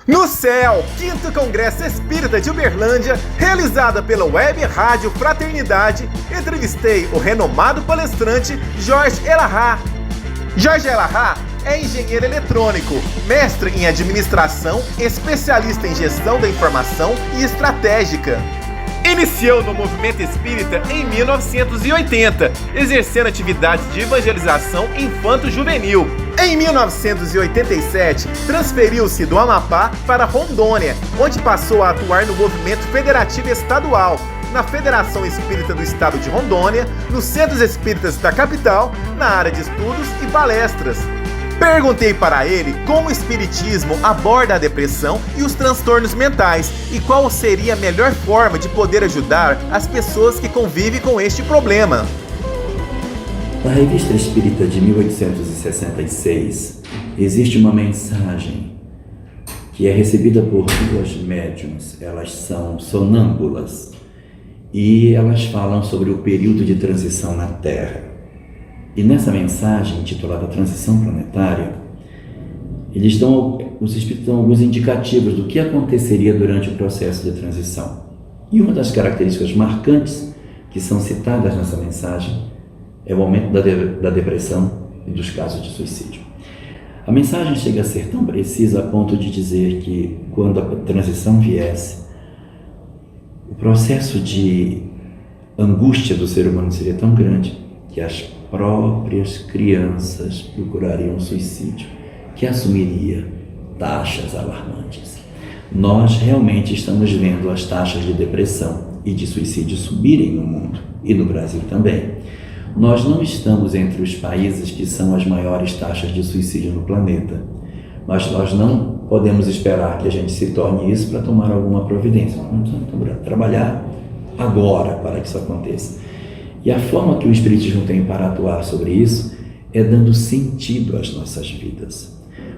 No Céu, 5º Congresso Espírita de Uberlândia, realizada pela Web Rádio Fraternidade, entrevistei o renomado palestrante Jorge Elahá. Jorge Elahá é engenheiro eletrônico, mestre em administração, especialista em gestão da informação e estratégica. Iniciou no movimento espírita em 1980, exercendo atividades de evangelização infanto-juvenil. Em 1987, transferiu-se do Amapá para Rondônia, onde passou a atuar no movimento federativo estadual, na Federação Espírita do Estado de Rondônia, nos Centros Espíritas da capital, na área de estudos e palestras. Perguntei para ele como o Espiritismo aborda a depressão e os transtornos mentais e qual seria a melhor forma de poder ajudar as pessoas que convivem com este problema. Na Revista Espírita de 1866, existe uma mensagem que é recebida por duas médiuns. Elas são sonâmbulas e elas falam sobre o período de transição na Terra. E nessa mensagem, intitulada Transição Planetária, os espíritos dão alguns indicativos do que aconteceria durante o processo de transição. E uma das características marcantes que são citadas nessa mensagem é o aumento da depressão e dos casos de suicídio. A mensagem chega a ser tão precisa a ponto de dizer que, quando a transição viesse, o processo de angústia do ser humano seria tão grande que as próprias crianças procurariam suicídio, que assumiria taxas alarmantes. Nós realmente estamos vendo as taxas de depressão e de suicídio subirem no mundo e no Brasil também. Nós não estamos entre os países que são as maiores taxas de suicídio no planeta, mas nós não podemos esperar que a gente se torne isso para tomar alguma providência. Nós vamos trabalhar agora para que isso aconteça. E a forma que o Espiritismo tem para atuar sobre isso é dando sentido às nossas vidas.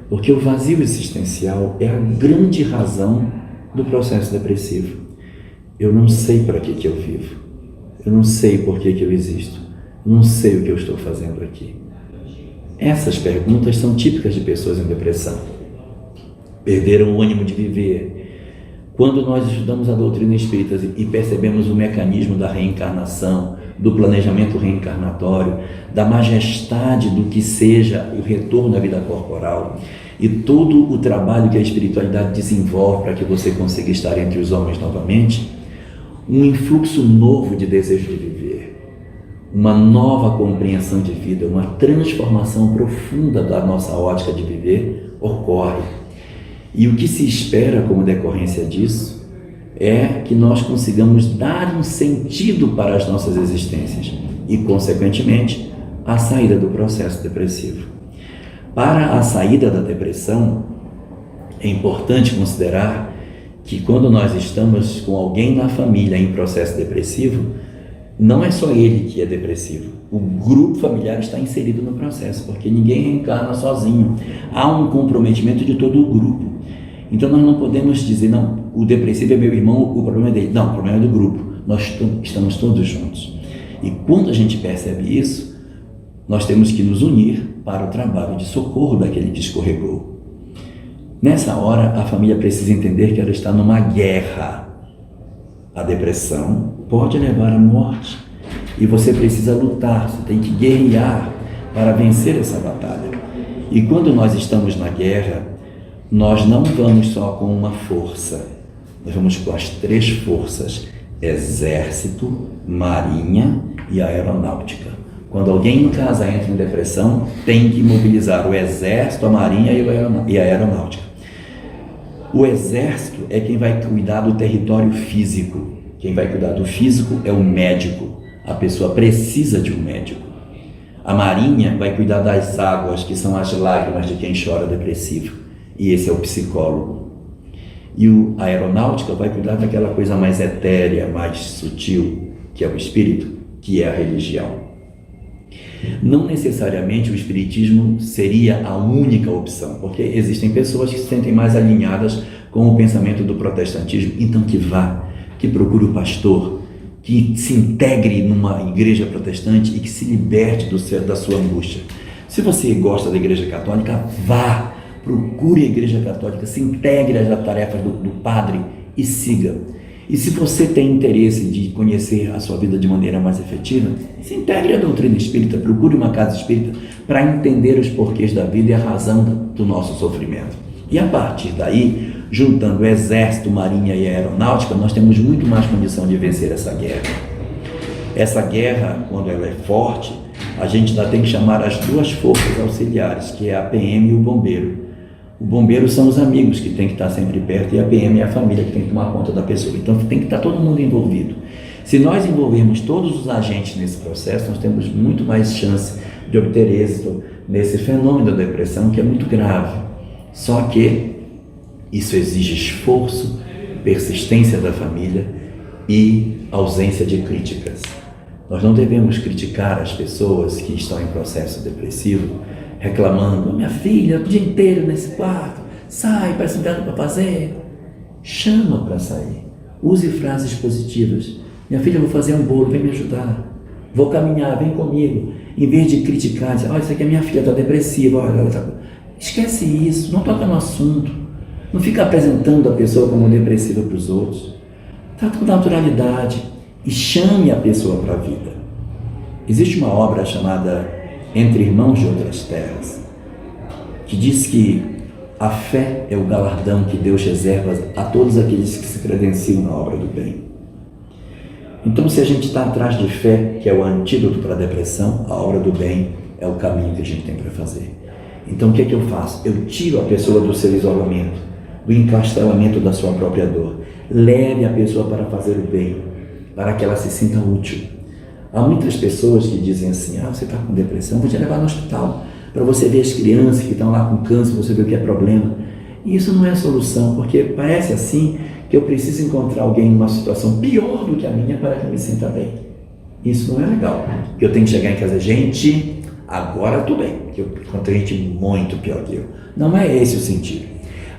Porque o vazio existencial é a grande razão do processo depressivo. Eu não sei para que eu vivo. Eu não sei por que eu existo. Eu não sei o que eu estou fazendo aqui. Essas perguntas são típicas de pessoas em depressão. Perderam o ânimo de viver. Quando nós estudamos a doutrina espírita e percebemos o mecanismo da reencarnação, do planejamento reencarnatório, da majestade do que seja o retorno à vida corporal e todo o trabalho que a espiritualidade desenvolve para que você consiga estar entre os homens novamente, um influxo novo de desejo de viver, uma nova compreensão de vida, uma transformação profunda da nossa ótica de viver ocorre. E o que se espera como decorrência disso é que nós consigamos dar um sentido para as nossas existências e, consequentemente, a saída do processo depressivo. Para a saída da depressão, é importante considerar que quando nós estamos com alguém na família em processo depressivo, não é só ele que é depressivo. O grupo familiar está inserido no processo, porque ninguém reencarna sozinho. Há um comprometimento de todo o grupo. Então nós não podemos dizer, não, o depressivo é meu irmão, o problema é dele. Não, o problema é do grupo. Nós estamos todos juntos. E quando a gente percebe isso, nós temos que nos unir para o trabalho de socorro daquele que escorregou. Nessa hora, a família precisa entender que ela está numa guerra. A depressão pode levar à morte. E você precisa lutar, você tem que guerrear para vencer essa batalha. E quando nós estamos na guerra, nós não vamos só com uma força, nós vamos com as 3 forças: exército, marinha e aeronáutica. Quando alguém em casa entra em depressão, tem que mobilizar o exército, a marinha e a aeronáutica. O exército é quem vai cuidar do território físico. Quem vai cuidar do físico é o médico. A pessoa precisa de um médico. A marinha vai cuidar das águas, que são as lágrimas de quem chora depressivo. E esse é o psicólogo. E a aeronáutica vai cuidar daquela coisa mais etérea, mais sutil, que é o espírito, que é a religião. Não necessariamente o espiritismo seria a única opção, porque existem pessoas que se sentem mais alinhadas com o pensamento do protestantismo. Então que vá, que procure o pastor, que se integre numa igreja protestante e que se liberte da sua angústia. Se você gosta da igreja católica, vá, procure a Igreja Católica, se integre às tarefas do padre e siga. E se você tem interesse de conhecer a sua vida de maneira mais efetiva, se integre à doutrina espírita, procure uma casa espírita para entender os porquês da vida e a razão do nosso sofrimento. E a partir daí, juntando o exército, marinha e aeronáutica, nós temos muito mais condição de vencer essa guerra. Essa guerra, quando ela é forte, a gente ainda tem que chamar as duas forças auxiliares, que é a PM e o bombeiro. O bombeiro são os amigos que tem que estar sempre perto e a PM é a família que tem que tomar conta da pessoa. Então tem que estar todo mundo envolvido. Se nós envolvermos todos os agentes nesse processo, nós temos muito mais chance de obter êxito nesse fenômeno da depressão, que é muito grave. Só que isso exige esforço, persistência da família e ausência de críticas. Nós não devemos criticar as pessoas que estão em processo depressivo, reclamando: minha filha, o dia inteiro nesse quarto, sai, parece que não tem nada para fazer. Chama para sair, use frases positivas. Minha filha, eu vou fazer um bolo, vem me ajudar. Vou caminhar, vem comigo. Em vez de criticar, dizer: olha, isso aqui a minha filha está depressiva, olha, ela tá... Esquece isso, não toca no assunto. Não fica apresentando a pessoa como depressiva para os outros. Trata com naturalidade e chame a pessoa para a vida. Existe uma obra chamada Entre Irmãos de Outras Terras, que diz que a fé é o galardão que Deus reserva a todos aqueles que se credenciam na obra do bem. Então, se a gente está atrás de fé, que é o antídoto para a depressão, a obra do bem é o caminho que a gente tem para fazer. Então, o que é que eu faço? Eu tiro a pessoa do seu isolamento, do encastelamento da sua própria dor. Leve a pessoa para fazer o bem, para que ela se sinta útil. Há muitas pessoas que dizem assim: você está com depressão, vou te levar no hospital, para você ver as crianças que estão lá com câncer, você ver o que é problema. E isso não é a solução, porque parece assim que eu preciso encontrar alguém numa situação pior do que a minha para que eu me sinta bem. Isso não é legal. Eu tenho que chegar em casa e dizer: gente, agora eu estou bem, porque eu encontrei gente muito pior que eu. Não é esse o sentido.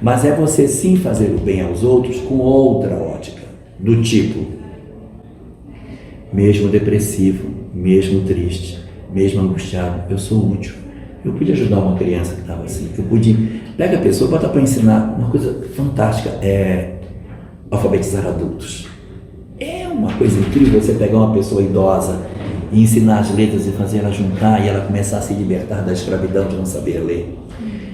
Mas é você sim fazer o bem aos outros com outra ótica, do tipo: mesmo depressivo, mesmo triste, mesmo angustiado, eu sou útil. Eu pude ajudar uma criança que estava assim, eu pude... Pega a pessoa, bota para ensinar. Uma coisa fantástica é alfabetizar adultos. É uma coisa incrível você pegar uma pessoa idosa e ensinar as letras e fazer ela juntar e ela começar a se libertar da escravidão de não saber ler.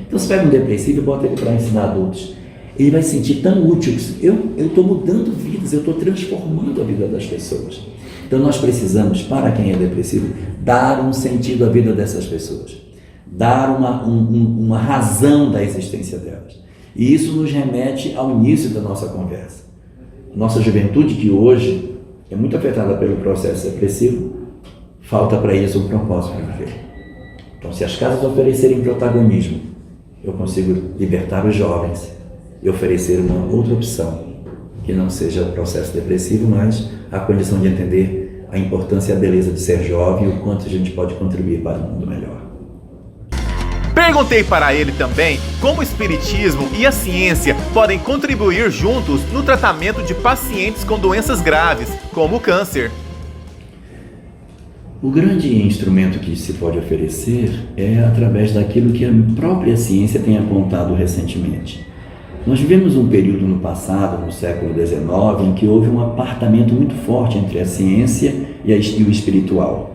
Então você pega um depressivo e bota ele para ensinar adultos. Ele vai se sentir tão útil. Eu estou mudando vidas, eu estou transformando a vida das pessoas. Então nós precisamos, para quem é depressivo, dar um sentido à vida dessas pessoas, dar uma razão da existência delas. E isso nos remete ao início da nossa conversa. Nossa juventude, que hoje é muito afetada pelo processo depressivo, falta para eles um propósito para viver. Então, se as casas oferecerem protagonismo, eu consigo libertar os jovens e oferecer uma outra opção, que não seja o processo depressivo, mas a condição de entender a importância e a beleza de ser jovem e o quanto a gente pode contribuir para um mundo melhor. Perguntei para ele também como o espiritismo e a ciência podem contribuir juntos no tratamento de pacientes com doenças graves, como o câncer. O grande instrumento que se pode oferecer é através daquilo que a própria ciência tem apontado recentemente. Nós vivemos um período no passado, no século XIX, em que houve um apartamento muito forte entre a ciência e o espiritual.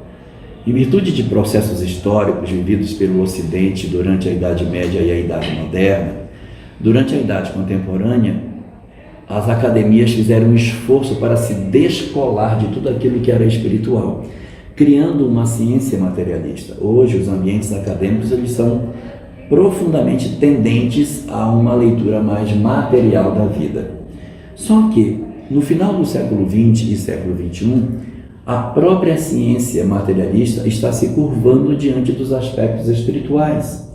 Em virtude de processos históricos vividos pelo Ocidente durante a Idade Média e a Idade Moderna, durante a Idade Contemporânea, as academias fizeram um esforço para se descolar de tudo aquilo que era espiritual, criando uma ciência materialista. Hoje, os ambientes acadêmicos eles são profundamente tendentes a uma leitura mais material da vida. Só que, no final do século XX e século XXI, a própria ciência materialista está se curvando diante dos aspectos espirituais.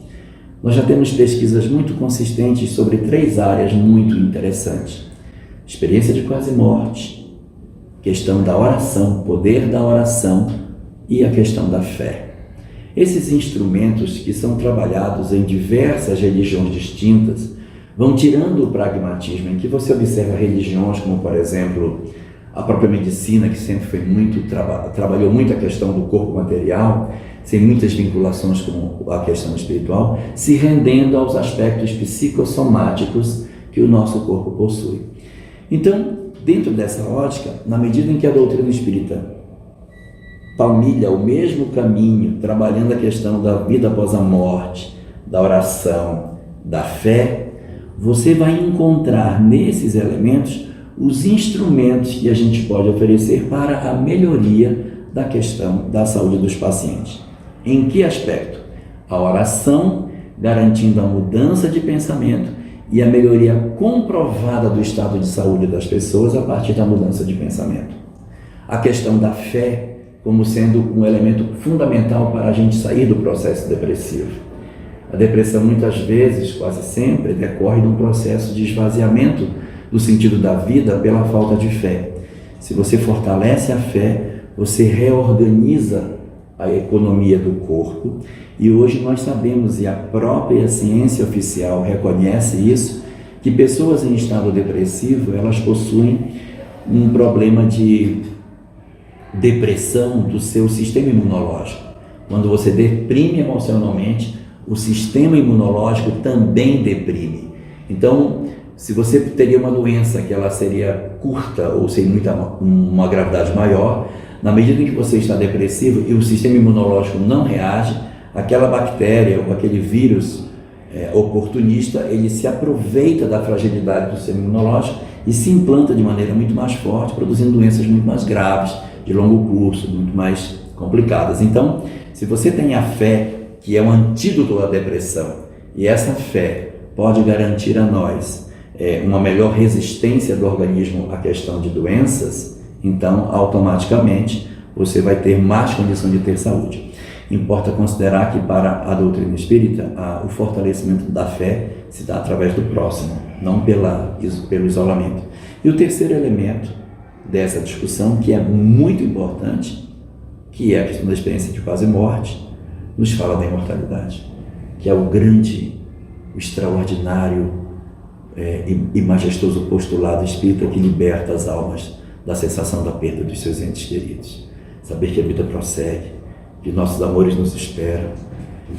Nós já temos pesquisas muito consistentes sobre 3 áreas muito interessantes: experiência de quase morte, questão da oração, poder da oração e a questão da fé. Esses instrumentos, que são trabalhados em diversas religiões distintas, vão tirando o pragmatismo, em que você observa religiões como, por exemplo, a própria medicina, que sempre foi trabalhou muito a questão do corpo material, sem muitas vinculações com a questão espiritual, se rendendo aos aspectos psicossomáticos que o nosso corpo possui. Então, dentro dessa ótica, na medida em que a doutrina espírita palmilha o mesmo caminho, trabalhando a questão da vida após a morte, da oração, da fé, você vai encontrar nesses elementos os instrumentos que a gente pode oferecer para a melhoria da questão da saúde dos pacientes. Em que aspecto? A oração, garantindo a mudança de pensamento e a melhoria comprovada do estado de saúde das pessoas a partir da mudança de pensamento. A questão da fé como sendo um elemento fundamental para a gente sair do processo depressivo. A depressão muitas vezes, quase sempre, decorre de um processo de esvaziamento do sentido da vida pela falta de fé. Se você fortalece a fé, você reorganiza a economia do corpo, e hoje nós sabemos, e a própria ciência oficial reconhece isso, que pessoas em estado depressivo, elas possuem um problema de depressão do seu sistema imunológico. Quando você deprime emocionalmente, o sistema imunológico também deprime. Então, se você teria uma doença que ela seria curta ou sem uma gravidade maior, na medida em que você está depressivo e o sistema imunológico não reage, aquela bactéria ou aquele vírus oportunista, ele se aproveita da fragilidade do sistema imunológico e se implanta de maneira muito mais forte, produzindo doenças muito mais graves, de longo curso, muito mais complicadas. Então, se você tem a fé, que é um antídoto à depressão, e essa fé pode garantir a nós uma melhor resistência do organismo à questão de doenças, então, automaticamente, você vai ter mais condição de ter saúde. Importa considerar que, para a doutrina espírita, o fortalecimento da fé se dá através do próximo, não pelo isolamento. E o terceiro elemento dessa discussão, que é muito importante, que é a questão da experiência de quase morte, nos fala da imortalidade, que é o grande, o extraordinário e majestoso postulado espírita que liberta as almas da sensação da perda dos seus entes queridos. Saber que a vida prossegue, que nossos amores nos esperam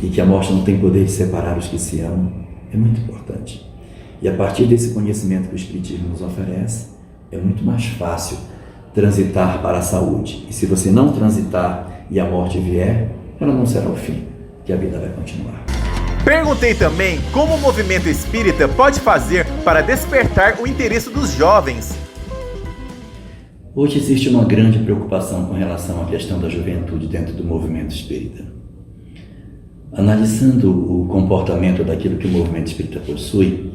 e que a morte não tem poder de separar os que se amam, é muito importante. E a partir desse conhecimento que o Espiritismo nos oferece, é muito mais fácil transitar para a saúde. E se você não transitar e a morte vier, ela não será o fim, que a vida vai continuar. Perguntei também como o movimento espírita pode fazer para despertar o interesse dos jovens. Hoje existe uma grande preocupação com relação à questão da juventude dentro do movimento espírita. Analisando o comportamento daquilo que o movimento espírita possui,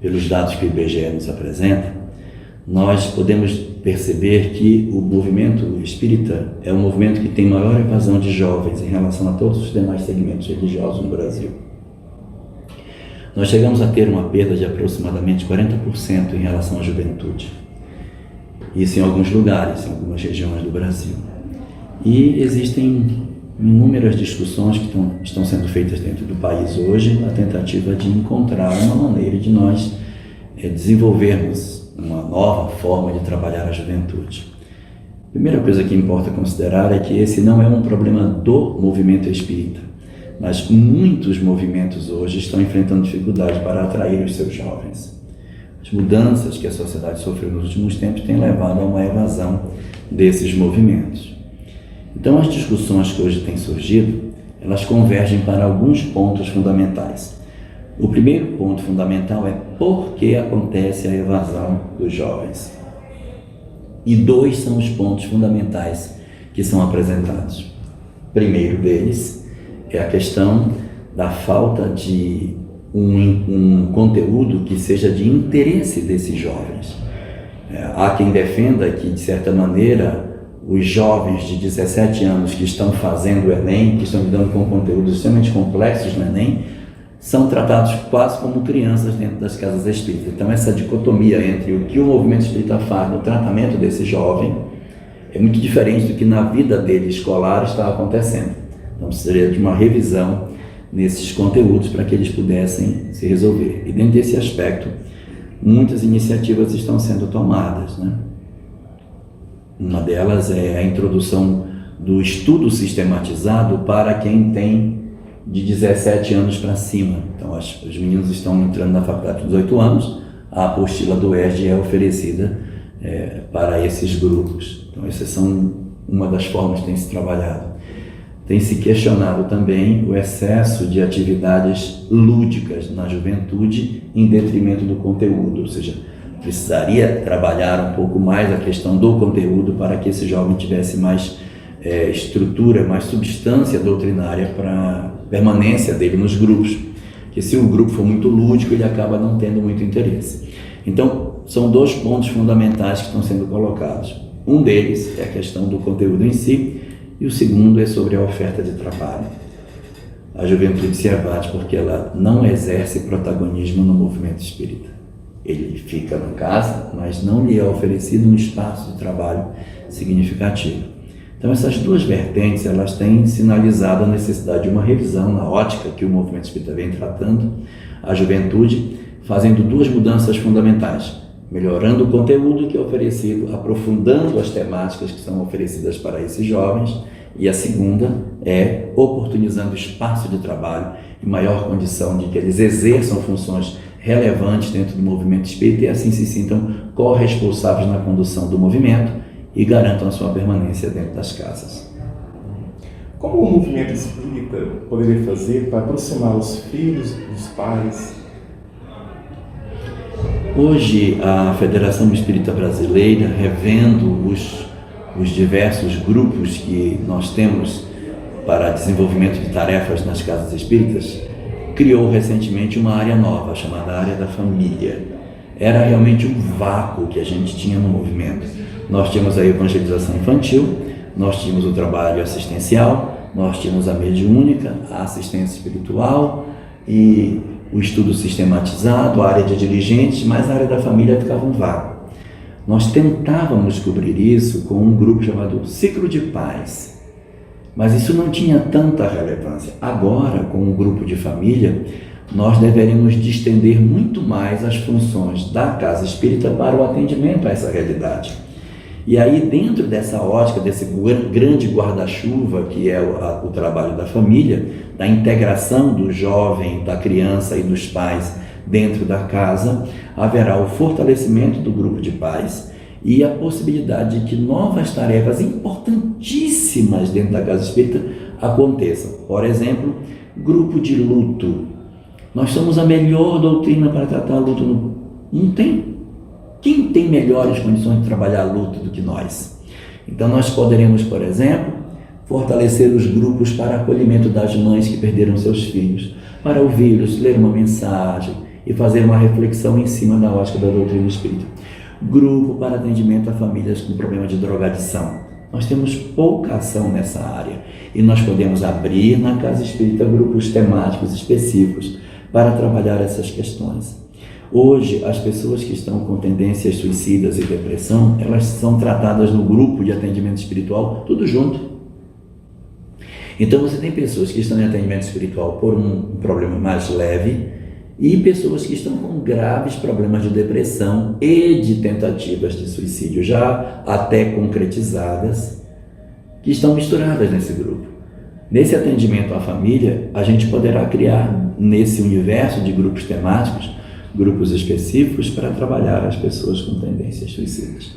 pelos dados que o IBGE nos apresenta, nós podemos perceber que o movimento espírita é um movimento que tem maior evasão de jovens em relação a todos os demais segmentos religiosos no Brasil. Nós chegamos a ter uma perda de aproximadamente 40% em relação à juventude. Isso em alguns lugares, em algumas regiões do Brasil. E existem inúmeras discussões que estão sendo feitas dentro do país hoje na tentativa de encontrar uma maneira de nós desenvolvermos uma nova forma de trabalhar a juventude. A primeira coisa que importa considerar é que esse não é um problema do movimento espírita, mas muitos movimentos hoje estão enfrentando dificuldade para atrair os seus jovens. As mudanças que a sociedade sofreu nos últimos tempos têm levado a uma evasão desses movimentos. Então, as discussões que hoje têm surgido, elas convergem para alguns pontos fundamentais. O primeiro ponto fundamental é por que acontece a evasão dos jovens. E dois são os pontos fundamentais que são apresentados. O primeiro deles é a questão da falta de um conteúdo que seja de interesse desses jovens. Há quem defenda que, de certa maneira, os jovens de 17 anos que estão fazendo o Enem, que estão lidando com conteúdos extremamente complexos no Enem, são tratados quase como crianças dentro das casas espíritas. Então, essa dicotomia entre o que o movimento espírita faz no tratamento desse jovem é muito diferente do que na vida dele escolar está acontecendo. Então, precisaria de uma revisão nesses conteúdos para que eles pudessem se resolver. E dentro desse aspecto, muitas iniciativas estão sendo tomadas, né? Uma delas é a introdução do estudo sistematizado para quem tem de 17 anos para cima. Então, os meninos estão entrando na faculdade com 18 anos, a apostila do ERD é oferecida para esses grupos. Então, essas são uma das formas que tem se trabalhado. Tem se questionado também o excesso de atividades lúdicas na juventude em detrimento do conteúdo, ou seja, precisaria trabalhar um pouco mais a questão do conteúdo para que esse jovem tivesse mais estrutura, mais substância doutrinária para a permanência dele nos grupos, porque se o grupo for muito lúdico, ele acaba não tendo muito interesse. Então, são dois pontos fundamentais que estão sendo colocados. Um deles é a questão do conteúdo em si, e o segundo é sobre a oferta de trabalho. A juventude se abate porque ela não exerce protagonismo no movimento espírita. Ele fica na casa, mas não lhe é oferecido um espaço de trabalho significativo. Então, essas duas vertentes, elas têm sinalizado a necessidade de uma revisão na ótica que o movimento espírita vem tratando a juventude, fazendo duas mudanças fundamentais: melhorando o conteúdo que é oferecido, aprofundando as temáticas que são oferecidas para esses jovens, e a segunda é oportunizando espaço de trabalho e maior condição de que eles exerçam funções relevantes dentro do movimento espírita e assim se sintam corresponsáveis na condução do movimento e garantam a sua permanência dentro das casas. Como o movimento espírita poderia fazer para aproximar os filhos dos pais? Hoje, a Federação Espírita Brasileira, revendo os diversos grupos que nós temos para desenvolvimento de tarefas nas casas espíritas, criou recentemente uma área nova, chamada área da família. Era realmente um vácuo que a gente tinha no movimento. Nós tínhamos a evangelização infantil, nós tínhamos o trabalho assistencial, nós tínhamos a mediúnica, a assistência espiritual e o estudo sistematizado, a área de dirigentes, mas a área da família ficava um vácuo. Nós tentávamos cobrir isso com um grupo chamado Ciclo de Paz, mas isso não tinha tanta relevância. Agora, com o grupo de família, nós deveríamos distender muito mais as funções da casa espírita para o atendimento a essa realidade. E aí, dentro dessa ótica, desse grande guarda-chuva que é o trabalho da família, da integração do jovem, da criança e dos pais dentro da casa, haverá o fortalecimento do grupo de pais e a possibilidade de que novas tarefas importantíssimas dentro da casa espírita aconteçam. Por exemplo, grupo de luto. Nós somos a melhor doutrina para tratar luto. Não tem. Quem tem melhores condições de trabalhar luto do que nós? Então nós poderemos, por exemplo, fortalecer os grupos para acolhimento das mães que perderam seus filhos, para ouvi-los, ler uma mensagem e fazer uma reflexão em cima da ótica da doutrina espírita. Grupo para atendimento a famílias com problema de drogadição. Nós temos pouca ação nessa área e nós podemos abrir na casa espírita grupos temáticos específicos para trabalhar essas questões. Hoje, as pessoas que estão com tendências suicidas e depressão, elas são tratadas no grupo de atendimento espiritual, tudo junto. Então, você tem pessoas que estão em atendimento espiritual por um problema mais leve e pessoas que estão com graves problemas de depressão e de tentativas de suicídio, já até concretizadas, que estão misturadas nesse grupo. Nesse atendimento à família, a gente poderá criar, nesse universo de grupos temáticos, grupos específicos para trabalhar as pessoas com tendências suicidas.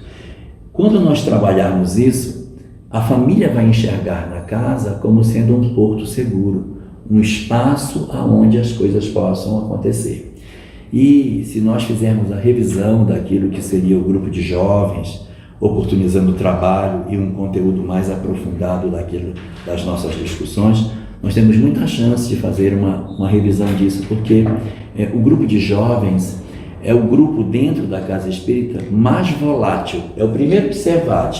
Quando nós trabalharmos isso, a família vai enxergar na casa como sendo um porto seguro, um espaço onde as coisas possam acontecer. E se nós fizermos a revisão daquilo que seria o grupo de jovens, oportunizando o trabalho e um conteúdo mais aprofundado das nossas discussões, nós temos muita chance de fazer uma revisão disso, porque o grupo de jovens é o grupo dentro da casa espírita mais volátil, é o primeiro observado,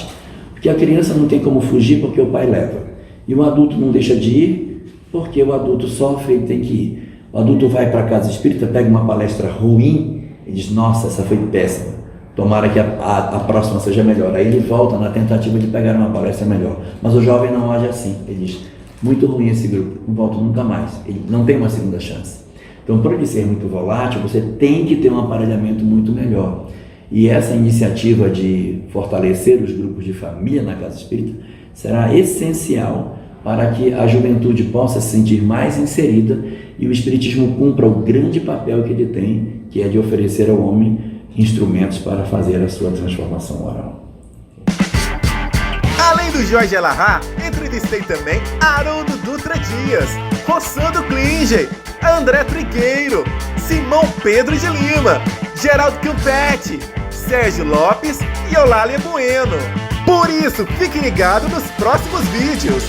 porque a criança não tem como fugir porque o pai leva, e o adulto não deixa de ir porque o adulto sofre e tem que ir. O adulto vai para a casa espírita, pega uma palestra ruim e diz: nossa, essa foi péssima, tomara que a próxima seja melhor. Aí ele volta na tentativa de pegar uma palestra melhor, mas o jovem não age assim, ele diz: muito ruim esse grupo, não volto nunca mais, ele não tem uma segunda chance. Então, por ele ser muito volátil, você tem que ter um aparelhamento muito melhor. E essa iniciativa de fortalecer os grupos de família na casa espírita será essencial para que a juventude possa se sentir mais inserida e o Espiritismo cumpra o grande papel que ele tem, que é de oferecer ao homem instrumentos para fazer a sua transformação moral. Além do Jorge Elahá, entrevistei também Haroldo Dutra Dias, Rossando Klinger, André Trigueiro, Simão Pedro de Lima, Geraldo Campetti, Sérgio Lopes e Eulália Bueno. Por isso, fique ligado nos próximos vídeos.